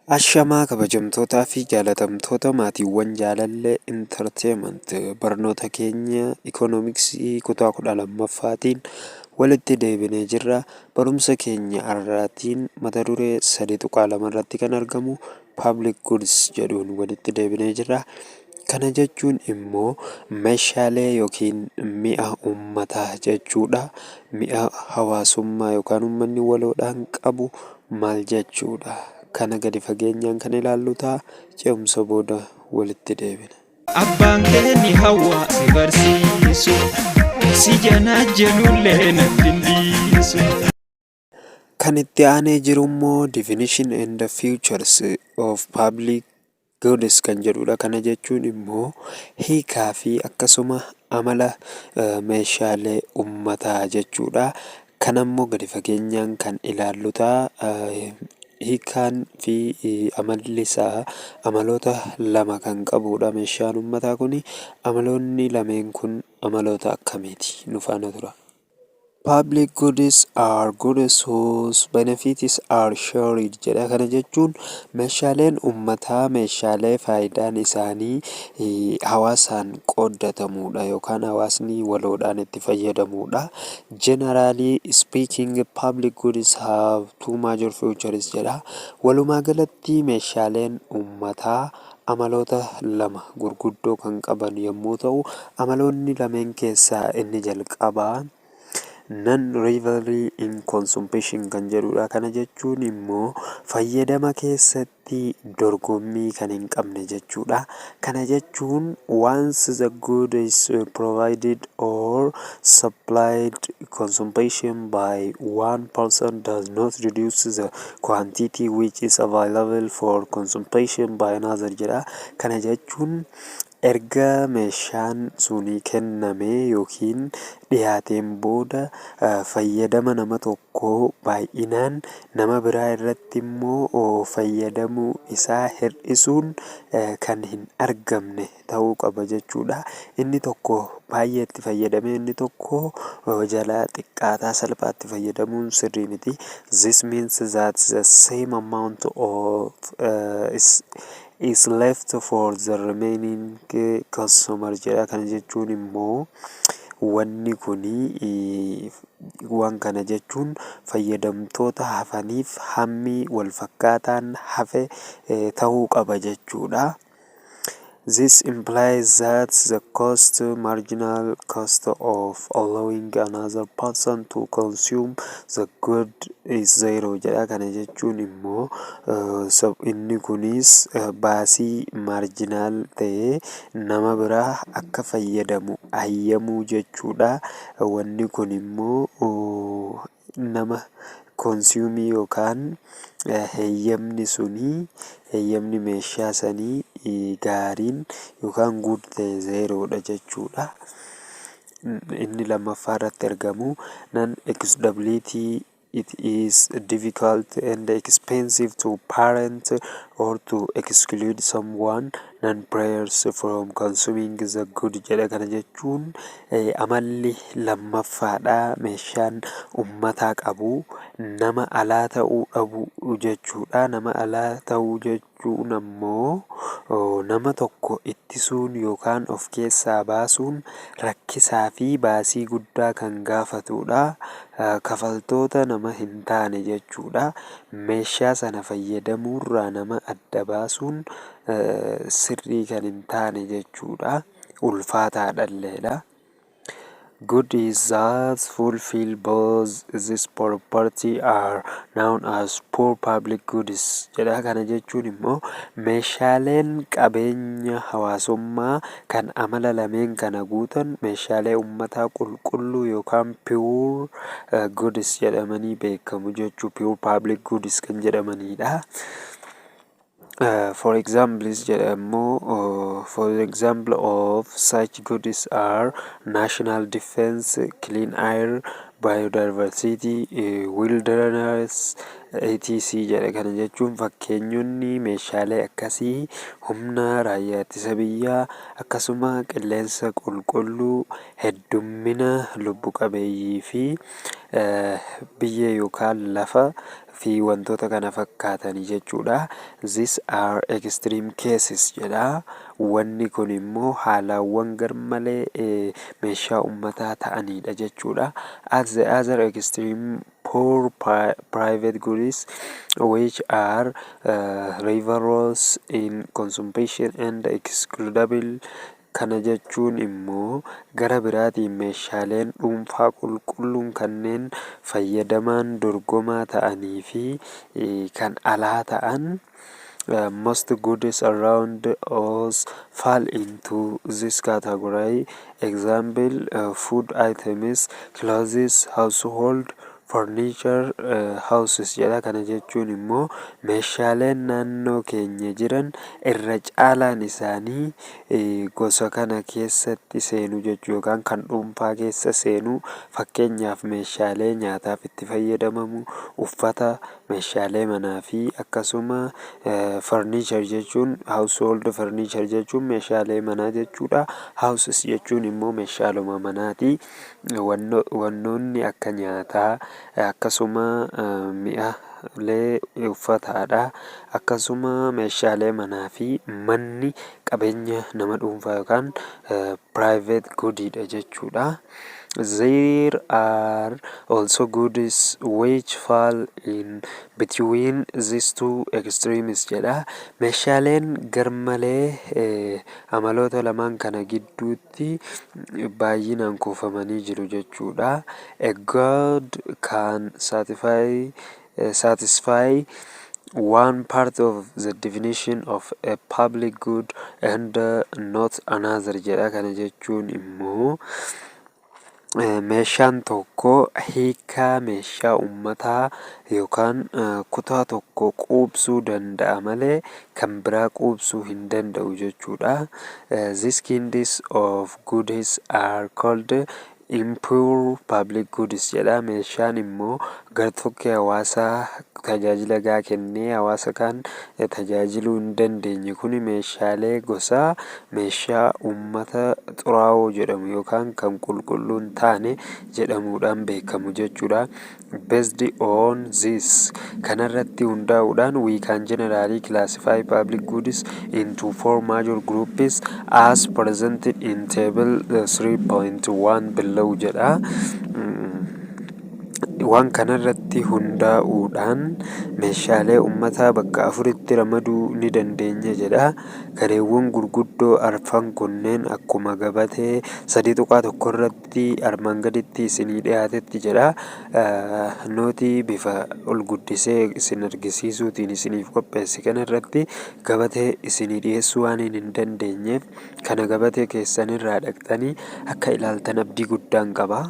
Ashamaa kabajamtootaa fi jaalatamtoota maatiiwwan jaalallee intarteementii barnoota keenya ikoonomiksii kutaa 12ffaatiin walitti deebinee jirra. Barumsa keenya har'aatiin mata duree 3.2 irratti kan argamu public goods jedhuun walitti deebinee jirra. Kana jechuun immoo meeshaalee yookiin mi'a uummataa jechuudha. Mi'a hawaasummaa yookaan uummanni waloodhaan qabu maal jechuudha? Kana gadi fageenyaan kan ilaallu ta'a. Ce'umsa booda walitti deebina. Abbaan keenya hawaasa barsiisu si janaa jedhullee natti hin dhiisu. Kan itti aanee jiru immoo definition and the futures of public goods kan jedhudha. Kana jechuun immoo hiikaa fi akkasuma amala meeshaalee uummataa jechuudha. Kana immoo gadi fageenyaan kan ilaallu ta'a. Hiikaan fi amalli isaa amaloota lama kan qabudha. Meeshaan uummataa kun amaloonni lameen kun amaloota akkamiiti? Nu faana tura. Public goods are goods whose benefits are shared jedha. Kana jechuun meeshaaleen uummataa meeshaalee faayidaan isaanii hawaasaan qooddatamudha yookaan hawaasni waloodhaan itti fayyadamudha. Generally speaking, public goods have two major features jedha. Walumaa galatti meeshaaleen uummataa amaloota lama gurguddoo kan qaban yommuu ta'u, amaloonni lameen keessaa inni jalqabaa non-rivalry in consumption kan jedhudha. Kana jechuun immoo fayyadama keessatti dorgommii kan hin qabne jechuudha. Kana jechuun once the good is provided or supplied, consumption by one person does not reduce the quantity which is available for consumption by another jedha. Kana jechuun erga meeshaan sunii kenname yookiin dhiyaateen booda fayyadama nama tokkoo baay'inaan nama biraa irratti immoo fayyadamuu isaa hir'isuun kan hin argamne ta'uu qaba jechuudha. Inni tokko baay'eetti fayyadamee inni tokko jalaa xiqqaataa salphaatti fayyadamuun sirrii miti. This means that the same amount of is left for the remaining customer jedha. Kana jechuun immoo wanni kuni waan kana jechuun fayyadamtoota hafaniif hammi wal fakkaataan hafe ta'uu qaba jechuudha. This implies that the marginal cost of allowing another person to consume the good is zero jedha. Kana jechuun immoo inni kunis baasii marjinaal ta'ee nama biraa akka fayyadamu hayyamuu jechuudha. Wanni kun immoo nama konsuumii yookaan heeyyamni meeshaa sanii gaariin yookaan guutuu ta'e zeeroodha jechuudha. Inni lammaffaa irratti argamu non-excludability. It is difficult and expensive to parent or to exclude someone non-prayers from consuming the good jedha. Kana jechuun amalli lammaffaadha. Meeshaan uummataa qabu nama alaa ta'uu dhabu jechuudha. Nama alaa ta'uu jechuun ammoo nama tokko ittisuun yookaan of keessaa baasuun rakkisaa fi baasii guddaa kan gaafatudha. Kafaltoota nama hin taane jechuudha. Meeshaa sana fayyadamuurraa nama adda baasuun sirrii kan hin taane jechuudha. Ulfaataadhalleedha. Goods that fulfill both this property are known as poor public goods jedha. Kana jechuun immoo meeshaaleen qabeenya hawaasummaa kan amala lameen kana guutan meeshaalee uummataa qulqulluu yookaan pure goods jedhamanii beekamu jechuu. Pure public goods kan jedhamanidha. For example of such goods are national defense, clean air, biodiversity, wilderness, etc jedha. Kana jechuun fakkeenyonni meeshaalee akkasii humna raayyaa ittisa biyyaa akkasuma qilleensa qulqulluu, heddummina lubbu qabeeyyii fi biyya yookaan lafa fi wantoota kana fakkaatanii jechuudha. These are extreme cases jedha. Wanni kun immoo haalawwan garmalee meeshaa uummataa ta'anidha jechuudha. At the other extreme, poor private goods which are rigorous in consumption and excludable. Kana jechuun immoo gara biraatiin meeshaaleen dhuunfaa qulqulluun kanneen fayyadamaan dorgomaa ta'anii fi kan alaa ta'an. Most goods around us fall into this category. Example, food items, clothes, household furniture, houses jedha. Kana jechuun immoo meeshaaleen naannoo keenya jiran irra caalaan isaanii gosa kana keessatti seenu jechuu yookaan kan dhuunfaa keessa seenu. Fakkeenyaaf meeshaalee nyaataaf itti fayyadamamu, uffata, meeshaalee manaa fi akkasuma furniture jechuun household furniture jechuun meeshaalee manaa jechuudha. Houses jechuun immoo meeshaaluma manaati. Wannoonni akka nyaataa akkasuma mi'aalee uffataadha. Akkasuma meeshaalee manaa fi manni qabeenya nama dhuunfaa yookaan private goodidha jechuudha. There are also goods which fall in between these two extremes jedha. Meeshaaleen garmalee amaloota lamaan kana gidduutti baay'inaan kuufamanii jiru jechuudha. A good can satisfy one part of the definition of a public good and not another jedha. Kana jechuun immoo meeshaan tokko hiikaa meeshaa uummataa yookaan kutaa tokko quubsuu danda'a malee kan biraa quubsuu hin danda'u jechuudha. These kinds of goods are called impure public goods jedha. Meeshaan immoo gartokkee hawaasaa tajaajila gaa kennee hawaasa kan tajaajiluu hin dandeenye kuni meeshaalee gosaa meeshaa uummata xuraawoo jedhamu yookaan kan qulqulluu hin taane jedhamuudhaan beekamu jechuudha. Based on this, kanarratti hundaa'uudhaan we can generally classify public goods into four major groups as presented in table 3.1 below jedha. Waan kanarratti hundaa'uudhaan meeshaalee uummataa bakka afuritti ramaduu ni dandeenya jedha. Gareewwan gurguddoo arfan kunneen akkuma gabatee 3.1 irratti armaan gaditti isinii dhiyaatetti jedha. Nootii bifa ol guddisee isin argisiisuutiin isiniif qopheesse kanarratti gabatee isinii dhiyeessuu waan hin dandeenyeef kana gabatee keessanirraa dhaqxanii akka ilaaltan abdii guddaan qaba.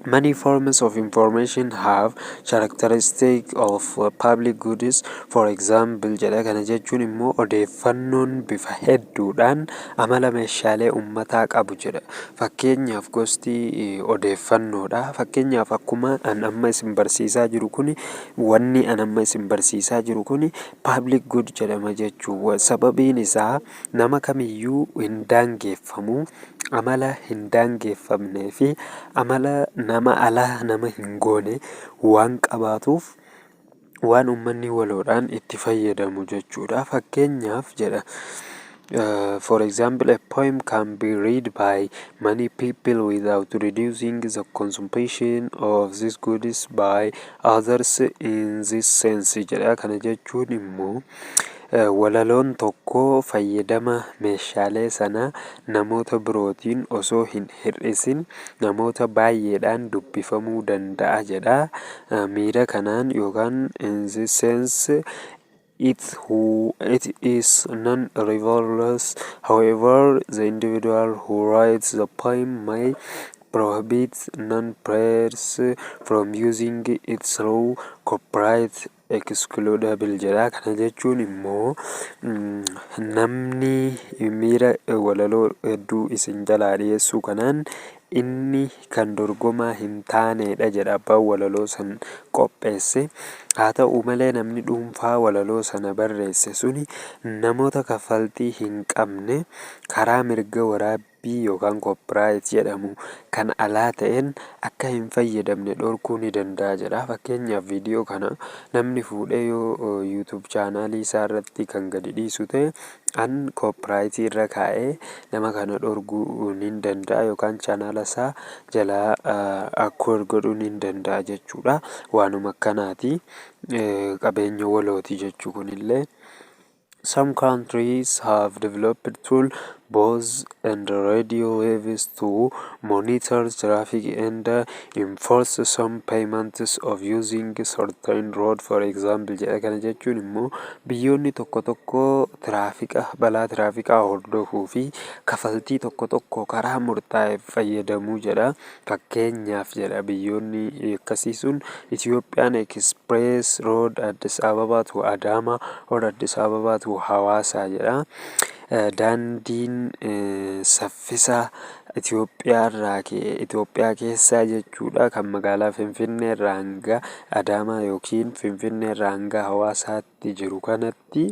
Many forms of information have characteristics of public goods. For example jedha. Kana jechuun immoo odeeffannoon bifa hedduudhaan amala meeshaalee uummataa qabu jedha. Fakkeenyaaf gosti odeeffannoodha. Fakkeenyaaf akkuma an amma isin barsiisaa jiru kuni wanni an amma isin barsiisaa jiru kuni public good jedhama jechuudha. Sababiin isaa nama kamiyyuu hin daangeffamu. Amala hin daangeffamnee fi amala nama alaa nama hin goone waan qabaatuuf waan uummanni waloodhaan itti fayyadamu jechuudha. Fakkeenyaaf jedha. For example, a poem can be read by many people without reducing the consumption of these goods by others in this sense jedha. Kana jechuun immoo walaloon tokko fayyadama meeshaalee sanaa namoota birootiin osoo hin hir'isin namoota baay'eedhaan dubbifamuu danda'a jedha. Miira kanaan yookaan in this sense it is non-rivalrous. However, the individual who writes the poem may prohibit non-players from using it through copyright excludable jedha. Kana jechuun immoo namni miira walaloo hedduu isin jalaa dhiyeessuu kanaan inni kan dorgomaa hin taanedha jedha abbaan walaloo san qopheesse. Haa ta'u malee namni dhuunfaa walaloo sana barreesse suni namoota kaffaltii hin qabne karaa mirga koppii yookaan koopiraayit jedhamu kan alaa ta'een akka hin fayyadamne dhorkuu ni danda'a jedha. Fakkeenyaaf viidiyoo kana namni fuudhee yoo yuutuub chaanaalii isaa irratti kan gadi dhiisu ta'e an koopiraayitii irra kaa'ee nama kana dhorkuu ni danda'a yookaan chaanaala isaa jalaa akka godhuu ni danda'a jechuudha. Waanuma akkanaati. Qabeenya walooti jechuu kunillee. Some countries have developed tools both and radio waves to monitor traffic and enforce some payments of using certain road for example jedha. Kana jechuun immoo biyyoonni tokko tokko balaa tiraafikaa hordofuu fi kafaltii tokko tokko karaa murtaa'e fayyadamuu jedha. Fakkeenyaaf jedha biyyoonni akkasii sun Itiyoophiyaan Express Road Addis Ababaa to Adaamaa or Addis Ababaa to Hawaasaa jedha. Daandiin saffisa Itoophiyaa keessaa jechuudha kan magaalaa Finfinnee irraa hanga Adaamaa yookiin Finfinnee irraa hanga Hawaasaatti jiru kanatti.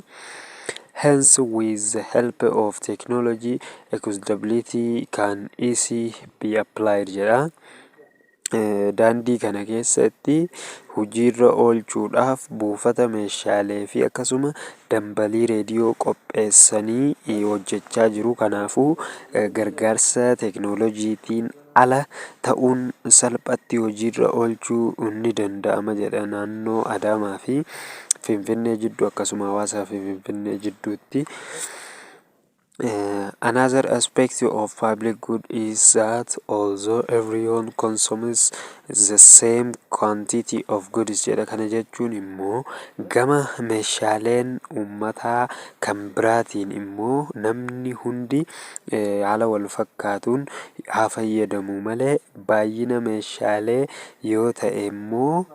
Hence, with the help of technology, accessibility can easily be applied jedha. Daandii kana keessatti hojiirra oolchuudhaaf buufata meeshaalee fi akkasuma dambalii reediyoo qopheessanii hojjechaa jiru. Kanaafuu gargaarsa teekinooloojiitiin ala ta'uun salphatti hojiirra oolchuu ni danda'ama jedha. Naannoo Adaamaa fi Finfinnee jidduu akkasuma Hawaasaa fi Finfinnee jidduutti. Another aspect of public good is that although everyone consumes the same quantity of goods jedha. Kana jechuun immoo gama meeshaaleen uummataa kan biraatiin immoo namni hundi haala wal fakkaatuun haa fayyadamu malee baay'ina meeshaalee yoo ta'e immoo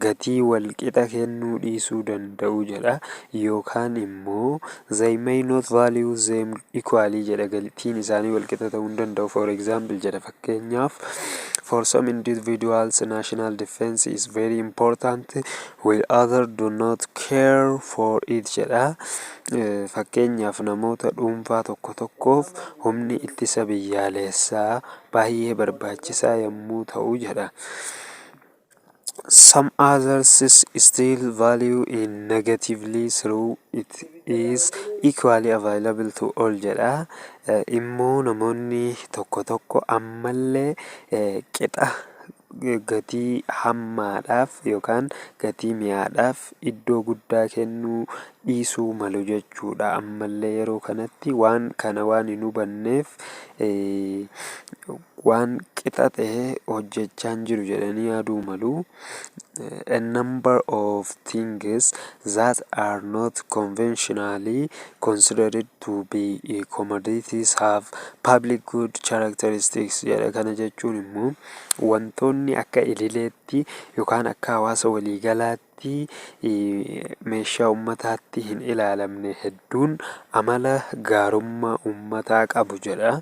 gatii wal qixa kennuu dhiisuu danda'u jedha. Yookaan immoo they may not value them equally jedha. Gatiin isaanii wal qixa ta'uu hin danda'u. For example jedha fakkeenyaaf for some individuals national defense is very important while others do not care for it jedha. Fakkeenyaaf namoota dhuunfaa tokko tokkoof humni ittisa biyyaalessaa baay'ee barbaachisaa yommuu ta'u jedha. Some others still value it negatively through it is equally available to all jedha. Immoo namoonni tokko tokko ammallee qixa gatii hammaadhaaf yookaan gatii mi'aadhaaf iddoo guddaa kennuu dhiisuu malu jechuudha. Ammallee yeroo kanatti waan kana waan hin hubanneef waan qixa ta'e hojjechaa hin jiru jedhanii yaaduu malu. A number of things that are not conventionally considered to be commodities have public good characteristics jedha. Kana jechuun immoo wantoonni akka ilileetti yookaan akka hawaasa waliigalaatti meeshaa uummataatti hin ilaalamne hedduun amala gaarummaa uummataa qabu jedha.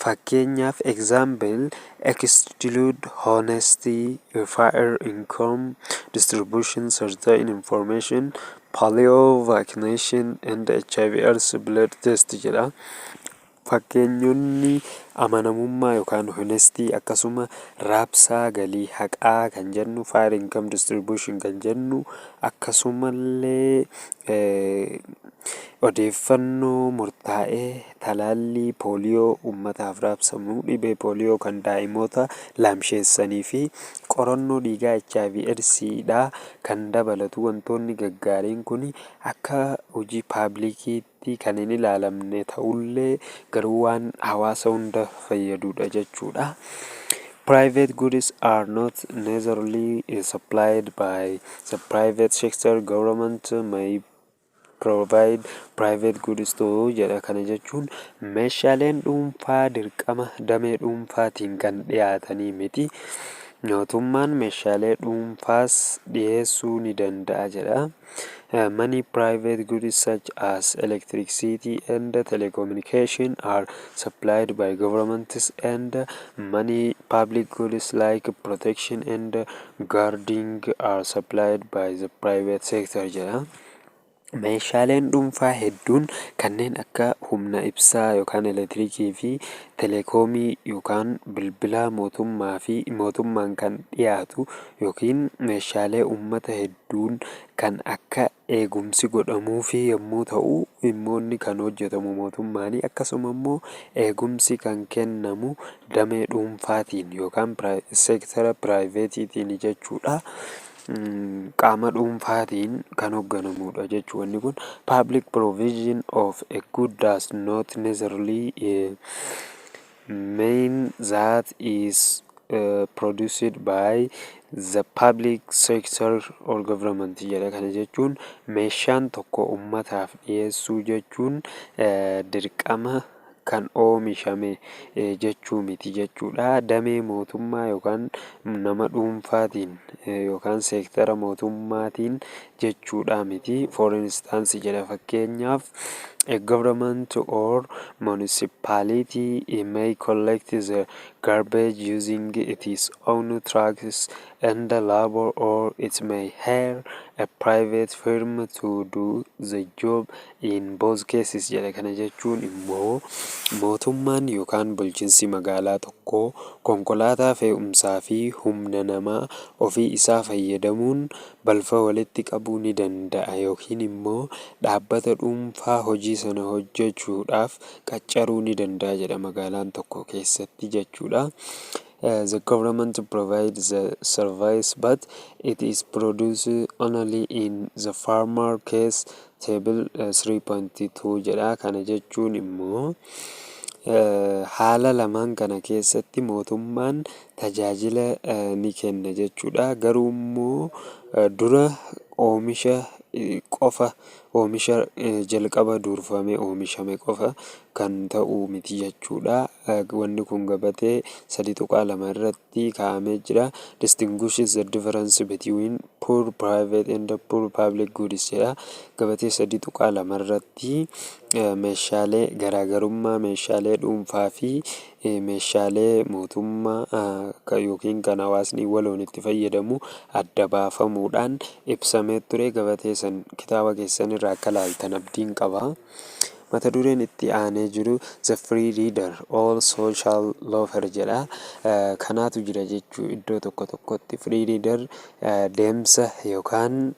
Fakkeenyaaf example exclude honesty, fair income distribution, certain information, polio vaccination and HIV/AIDS blood test jedha. Fakkeenyonni amanamummaa yookaan honestii akkasuma raabsaa galii haqaa kan jennu, fair income distribution kan jennu akkasumallee odeeffannoo murtaa'ee talaallii pooliyoo uummataaf raabsamu, dhibee pooliyoo kan daa'imoota laamsheessanii fi qorannoo dhiigaa HIV/AIDSdha kan dabalatu. Wantoonni gaggaariin kun akka hojii paablikiitti kan hin ilaalamne ta'ullee garuu waan hawaasa hunda fayyadudha jechuudha. Private goods are not necessarily supplied by the private sector. Government may provide private goods too jedha. Kana jechuun meeshaaleen dhuunfaa dirqama damee dhuunfaatiin kan dhiyaatanii miti. Mootummaan meeshaalee dhuunfaas dhiyeessuu ni danda'a jedha. Many private goods such as electricity and telecommunication are supplied by governments and many public goods like protection and guarding are supplied by the private sector jedha. Meeshaaleen dhuunfaa hedduun kanneen akka humna ibsaa yookaan elektiriikii fi teleekoomii yookaan bilbilaa mootummaan kan dhiyaatu yookiin meeshaalee uummata hedduun kan akka eegumsi godhamuufi yommuu ta'u, immoo inni kan hojjetamu mootummaani. Akkasuma immoo eegumsi kan kennamu damee dhuunfaatiin yookaan seektara piraayiveetiitiin jechuudha. Qaama dhuunfaatiin kan hoogganamudha jechuudha. Wanni kun public provision of a good does not necessarily mean that is produced by the public sector or government jedha. Kana jechuun meeshaan tokko uummataaf dhiyeessuu jechuun dirqama kan oomishame jechuu miti jechuudha. Damee mootummaa yookaan nama dhuunfaatiin yookaan seektara mootummaatiin jechuudha miti. For instance jedha fakkeenyaaf a government or municipality may collect the garbage using its own trucks and labor, or it may hire a private firm to do the job. In both cases jedha. Kana jechuun immoo mootummaan yookaan bulchiinsi magaalaa tokkoo konkolaataa fe'umsaa fi humna namaa ofii isaa fayyadamuun balfa walitti qabuu ni danda'a yookiin immoo dhaabbata dhuunfaa hojii sana hojjechuudhaaf qaccaruu ni danda'a jedha magaalaan tokko keessatti jechuudha. The government provides the service, but it is produced only in the farmer case. Table 3.2 jedha. Kana jechuun immoo haala lamaan kana keessatti mootummaan tajaajila ni kenna jechuudha. Garuu immoo dura oomisha jalqaba durfamee oomishame qofa kan ta'u miti jechuudha. Wanni kun gabatee 3.2 irratti kaa'amee jira. Distinguishes the difference between poor private and poor public goods jedha. Gabatee 3.2 irratti meeshaalee garaagarummaa meeshaalee dhuunfaa fi meeshaalee mootummaa yookiin kan hawaasni waloon itti fayyadamu adda baafamuudhaan ibsamee ture. Gabatee san kitaaba keessan irraa akka ilaaltan abdiin qaba. Mata dureen itti aanee jiru The Free Reader All Social Loafer jedha. Kanaatu jira jechuu iddoo tokko tokkotti. Free Reader deemsa yookaan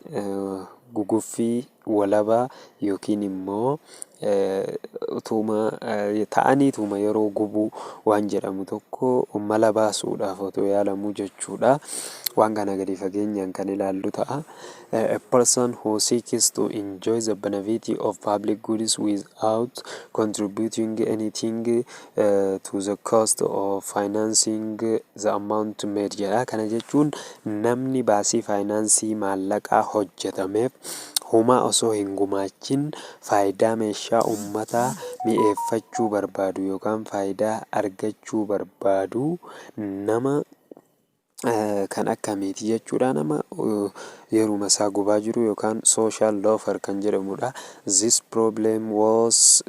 guguffii walabaa yookiin immoo ta'aniituma yeroo gubuu waan jedhamu tokko mala baasuudhaaf otoo yaalamuu jechuudha. Waan kana gadi fageenyaan kan ilaallu ta'a. A person who seeks to enjoy the benefit of public goods without contributing anything to the cost of financing the amount made jedha. Kana jechuun namni baasii faayinaansii maallaqaa hojjetameef homaa osoo hin gumaachin faayidaa meeshaa uummataa mi'eeffachuu barbaadu yookaan faayidaa argachuu barbaadu nama kan akkamiiti jechuudha. Nama yeruma isaa gubaa jiru yookaan social loafer kan jedhamudha. This problem was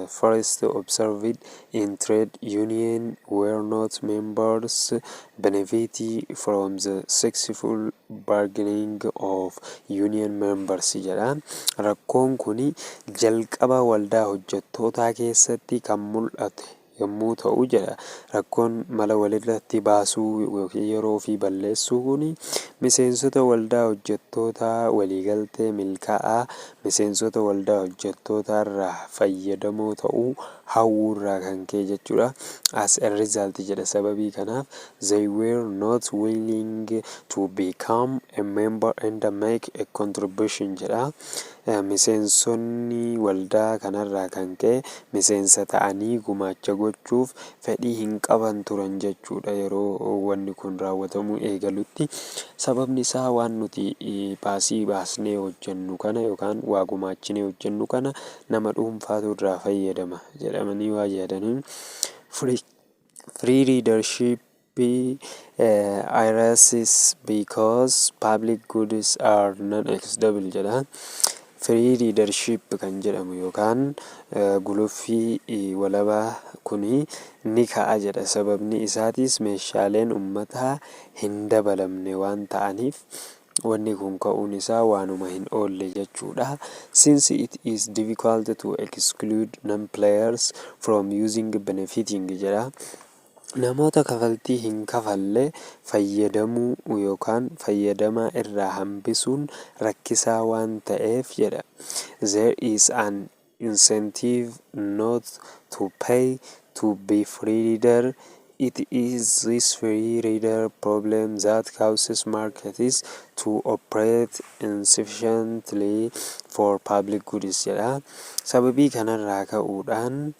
first observed in trade union where not members benefit from the successful bargaining of union members jedha. Rakkoon kuni jalqaba waldaa hojjettootaa keessatti kan mul'ate yommuu ta'u jedha. Rakkoon mala walirratti baasuu yookiin yeroo fi balleessuu kuni miseensota waldaa hojjettootaa waliigaltee milkaa'aa miseensota waldaa hojjettootaa irraa fayyadamoo ta'uu hawwuurraa kan ka'e jechuudha. As a result jedha. Sababii kanaaf they were not willing to become a member and make a contribution jedha. Miseensonni waldaa kanarraa kan ka'e miseensa ta'anii gumaacha gochuuf fedhii hin qaban turan jechuudha yeroo wanni kun raawwatamuu eegalutti. Sababni isaa waan nuti baasii baasnee hojjennu kana yookaan waa gumaachinee hojjennu kana nama dhuunfaatu irraa fayyadama jedhamanii waa yaadaniin free readership arises because public goods are non-accessible jedha. Free readership kan jedhamu yookaan guluffii walabaa kuni ni ka'a jedha. Sababni isaatis meeshaaleen uummataa hin dabalamne waan ta'aniif wanni kun ka'uun isaa waanuma hin oolle jechuudha. Since it is difficult to exclude non-players from using benefiting jedha. Namoota kafaltii hin kafalle fayyadamuu yookaan fayyadamaa irraa hambisuun rakkisaa waan ta'eef jedha. There is an incentive not to pay to be free reader. It is this free reader problem that causes markets to operate insufficiently for public goods jedha. Sababii kanarraa ka'uudhaan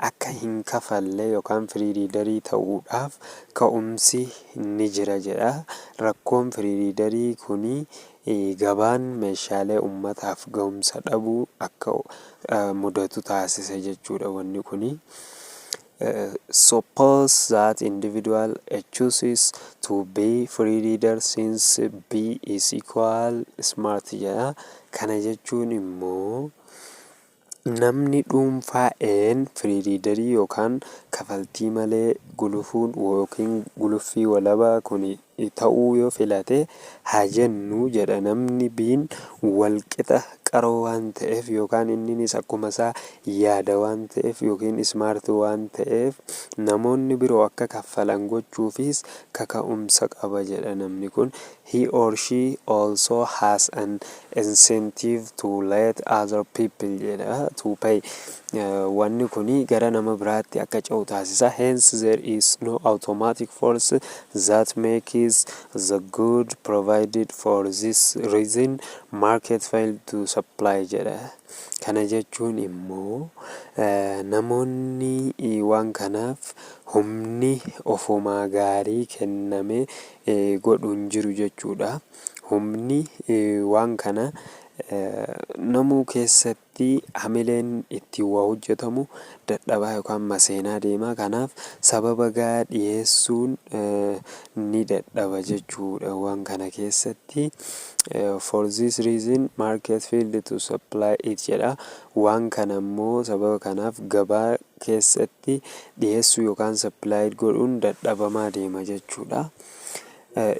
akka hin kafalle yookaan free readerii ta'uudhaaf ka'umsi ni jira jedha. Rakkoon free readerii kuni gabaan meeshaalee ummataaf ga'umsa dhabuu akka mudatu taasisa jechuudha wanni kuni. Suppose that individual chooses to be free reader since B is equal smart jedha. Kana jechuun immoo namni dhuunfaa free readerii yookaan kafaltii malee gulufuun yookiin guluffii walabaa kun ta'uu yoo filate haa jennu jedha. Namni biin walqixa qaroo waan ta'eef yookaan inninis akkuma isaa yaada waan ta'eef yookiin smart waan ta'eef namoonni biroo akka kaffalan gochuufis kaka'umsa qaba jedha namni kun. He or she also has an incentive to let other people jedha to pay. Wanni kuni gara nama biraatti akka ce'u taasisa. Hence there is no automatic force that makes the good provided for this reason market fail to supply jedha. Kana jechuun immoo namoonni waan kanaaf humni ofumaa gaarii kenname godhuun jiru jechuudha. Humni waan kana namuu keessatti hamileen itti waa hojjetamu dadhabaa yookaan maseenaa deema. Kanaaf sababa gaa dhiyeessuun ni dadhaba jechuudha waan kana keessatti. For this reason market failed to supply it jedha. Waan kana immoo sababa kanaaf gabaa keessatti dhiyeessuu yookaan supply godhuun dadhabamaa deema jechuudha.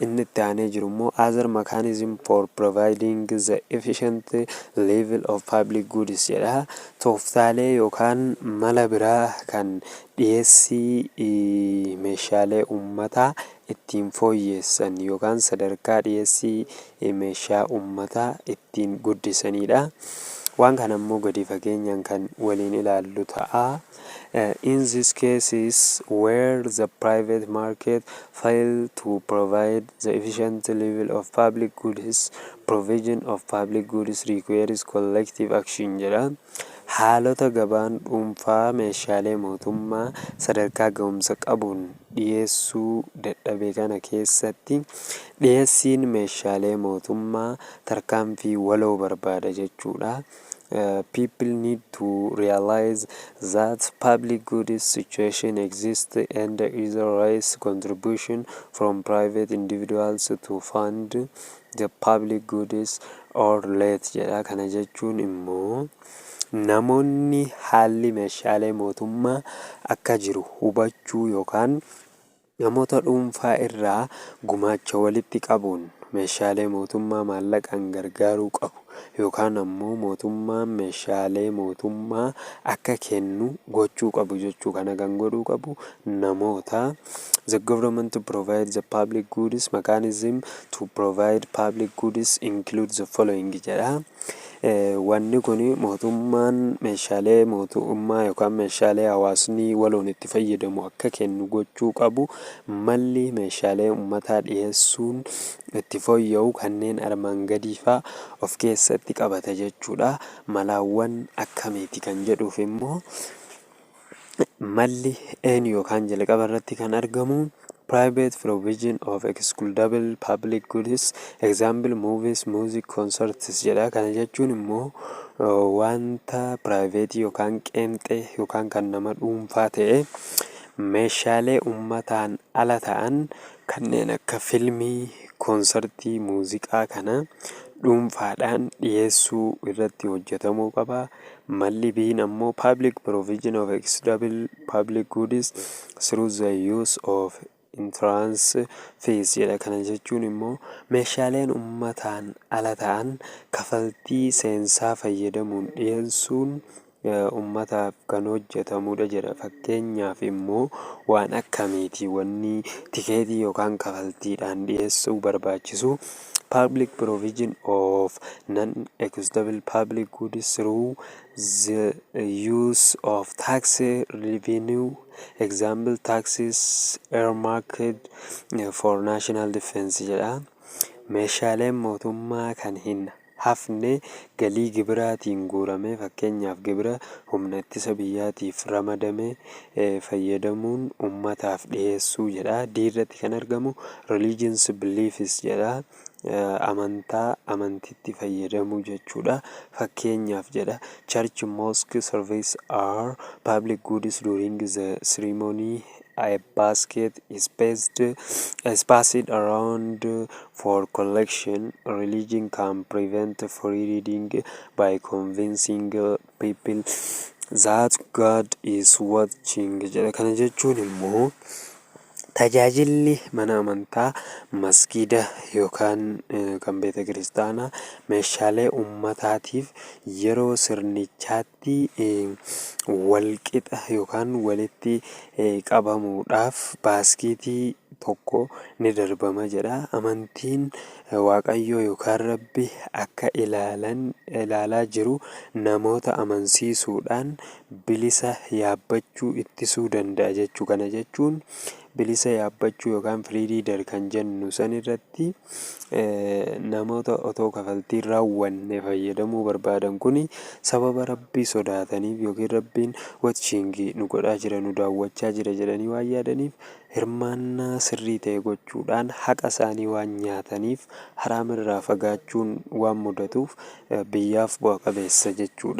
Inni itti aanee jiru immoo other mechanism for providing the efficient level of public goods jedha. Tooftaalee yookaan mala biraa kan dhiyeessii meeshaalee ummataa ittiin fooyyessan yookaan sadarkaa dhiyeessii meeshaa ummataa ittiin guddisanidha. Waan kana immoo gadi fageenyaan kan waliin ilaallu ta'a. In these cases where the private market fail to provide the efficient level of public goods, provision of public goods requires collective action jedha. Haalota gabaan dhuunfaa meeshaalee mootummaa sadarkaa ga'umsa qabuun dhiyeessuu dadhabe kana keessatti dhiyeessiin meeshaalee mootummaa tarkaanfii waloo barbaada jechuudha. People need to realize that public goods situation exists and there is a raise contribution from private individuals to fund the public goods or let jedha. Kana jechuun immoo namoonni haalli meeshaalee mootummaa akka jiru hubachuu yookaan namoota dhuunfaa irraa gumaacha walitti qabuun meeshaalee mootummaa maallaqaan gargaaruu qabu yookaan ammoo mootummaan meeshaalee mootummaa akka kennu gochuu qabu jechuu. Kana kan godhuu qabu namoota. The government to provide the public goods mechanism to provide public goods includes the following jedha. Wanni kuni mootummaan meeshaalee mootummaa yookaan meeshaalee hawaasni waloon itti fayyadamu akka kennu gochuu qabu. Malli meeshaalee ummataa dhiyeessuun itti fooyya'u kanneen armaan gadiifaa of keessatti qabata jechuudha. Malaawwan akkamiiti kan jedhuuf immoo malli yookaan jalqaba irratti kan argamu private provision of excludable public goods example movies music concerts jedha. Kana jechuun immoo wanta private yookaan qeenxee yookaan kan nama dhuunfaa ta'e meeshaalee ummataan ala ta'an kanneen akka filmii, koonsartii, muuziqaa kana dhuunfaadhaan dhiyeessuu irratti hojjetamuu qaba. Malli biin ammoo public provision of excludable public goods through the use of entrance fees jedha. Kana jechuun immoo meeshaaleen uummataan ala ta'an kafaltii seensaa fayyadamuun dhiyeessuun uummataaf kan hojjetamudha jedha. Fakkeenyaaf immoo waan akkamiiti wanni tikeetii yookaan kafaltiidhaan dhiyeessuu barbaachisu? Public provision of non-excusable public goods through the use of tax revenue, example taxes earmarked for national defense jedha. Meeshaaleen mootummaa kan hin hafne galii gibiraatiin guuramee, fakkeenyaaf gibira humna ittisa biyyaatiif ramadame fayyadamuun uummataaf dhiyeessuu jedha. Diirratti kan argamu religious beliefs jedha. Amantiitti fayyadamuu jechuudha. Fakkeenyaaf jedha church mosque service are public goods during the ceremony. A basket is passed around for collection. Religion can prevent free reading by convincing people that God is watching jedha. Kana jechuun immoo tajaajilli mana amantaa masgiida yookaan kan beeta kiristaanaa meeshaalee uummataatiif yeroo sirnichaatti walqixa yookaan walitti qabamuudhaaf baaskiitii tokko ni darbama jedha. Amantiin Waaqayyoo yookaan Rabbi akka ilaalaa jiru namoota amansiisuudhaan bilisa yaabbachuu ittisuu danda'a jechuu. Kana jechuun bilisa yaabbachuu yookaan free riider kan jennu san irratti namoota otoo kafaltii raawwanne fayyadamuu barbaadan kuni sababa Rabbii sodaataniif yookiin Rabbiin watching nu godhaa jira, nu daawwachaa jira jedhanii waan yaadaniif hirmaannaa sirrii ta'e gochuudhaan haqa isaanii waan nyaataniif haraamirraa fagaachuun waan mudatuuf biyyaaf bu'a qabeessa jechuudha.